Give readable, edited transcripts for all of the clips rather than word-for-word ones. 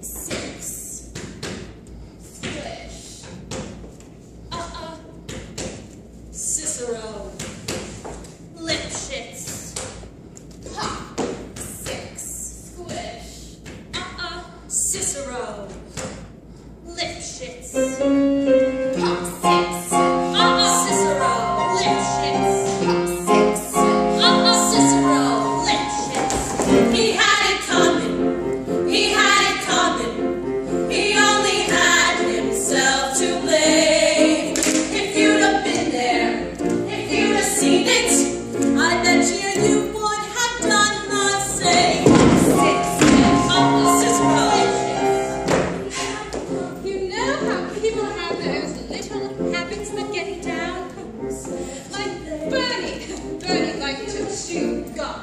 6. Squish. Cicero. Lipschitz. Pop. 6. Squish. Cicero. Lipschitz. Pop. 6. Cicero. Lipschitz. Pop. 6. Cicero. Lipschitz. He had it coming. He had it coming. He only had himself to blame. If you'd have been there, if you'd have seen it, I bet you would have done the same. 6. Cicero. You know how people have those little habits that get you down? Like Bernie liked to chew gum.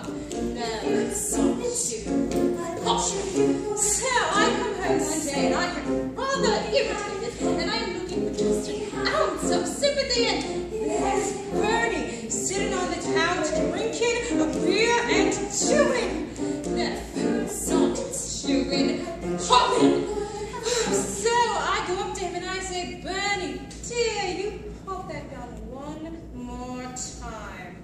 No, soft chew. So I come home one day and I am rather irritated and I'm looking for just an ounce of sympathy and there's Bernie sitting on the couch drinking a beer and chewing. That food salt chewing, popping. So I go up to him and I say, Bernie, dear, you pop that gun one more time.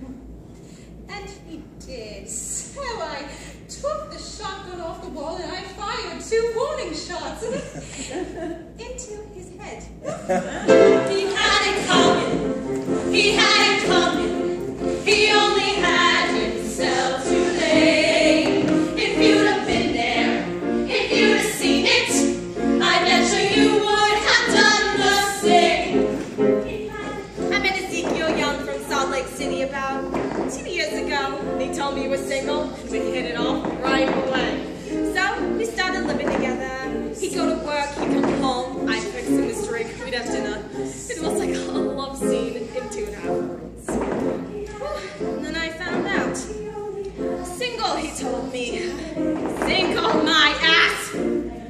And he did. So I took the shotgun off the wall and I fired 2 warning shots into his head. He had it coming. He had it coming. He only had himself to blame. If you'd have been there, if you'd have seen it, I bet you would have done the same. I met Ezekiel Young from Salt Lake City about 2 years ago. He told me he was single, and we hit it off right away. So we started living together. He'd go to work, he'd come home, I'd fix him his drink, we'd have dinner. It was like a love scene in 2.5 rooms. And then I found out. Single, he told me. Single, my ass!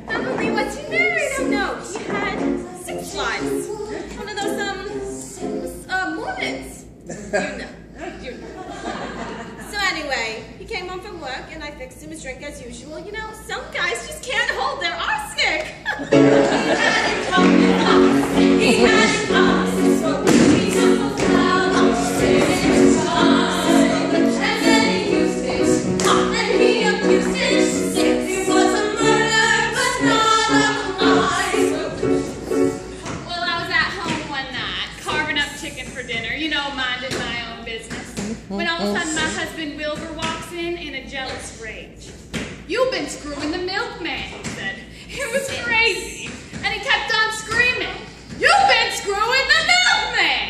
Not only was he married, oh no, he had 6 wives. One of those, Mormons. You know. So anyway, he came home from work and I fixed him his drink as usual. You know, some guys just can't hold their arsenic. He had it coming. He had it coming. So he took a cloud of his time. And then he used it. And he abused it. 6. It was a murder, but not a crime. Well, I was at home one night, carving up chicken for dinner, you know, minding my own business, when all of a sudden my husband Wilbur walks in a jealous rage. "You've been screwing the milkman," he said. It was crazy. And he kept on screaming, "You've been screwing the milkman!"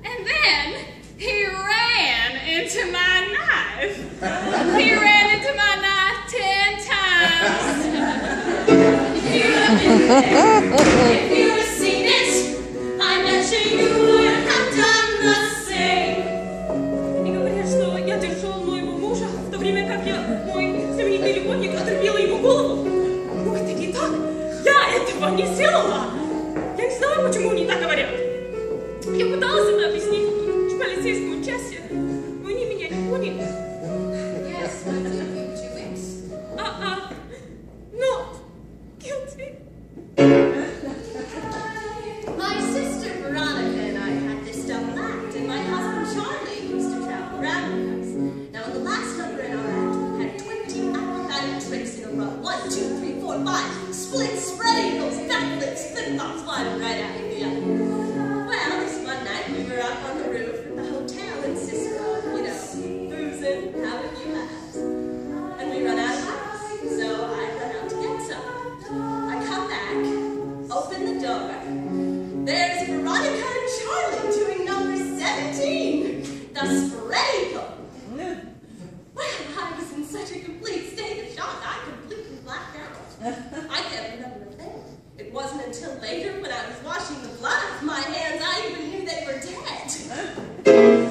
And then he ran into my knife. He ran into my knife 10 times. If you'd have been there, if you'd have seen it, I bet you would have done the same. И говорят, что я держал моего мужа, в то время как мой знаменитый любовник отрубила ему голову. Но это не так. Я этого не сделала. Я не знаю, почему они так говорят. Я пыталась это объяснить в полицейском части, но они меня не поняли. Yes, but did you do it? Not guilty. My sister Veronica and I had this double act, and my husband Charlie used to travel around with us. Now, in the last number in our act, we had 20 acrobatic tricks in a row. 1, 2, 3, 4, 5. Splits, spread eagles, backflips, flip-flops, flying right out of the other. Well, this one night we were up on the roof at the hotel in Cicero, you know, boozing, having a few laughs. And we run out of ice, so I run out to get some. I come back, open the door. There's Veronica and Charlie doing number 17, the spread eagle. Well, I was in such a complete state of shock, I completely blacked out. I can't remember a thing. It wasn't until later, when I was washing the blood off my hands, I even knew they were dead.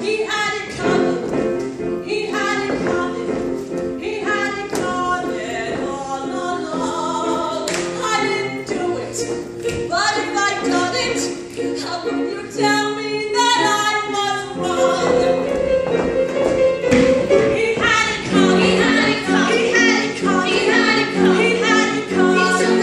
He had it coming. He had it coming. He had it coming all along. I didn't do it, but if I'd done it, how could you tell me that I was wrong? He had it coming. He had it coming. He had it coming. He had it coming. He took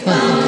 Wow.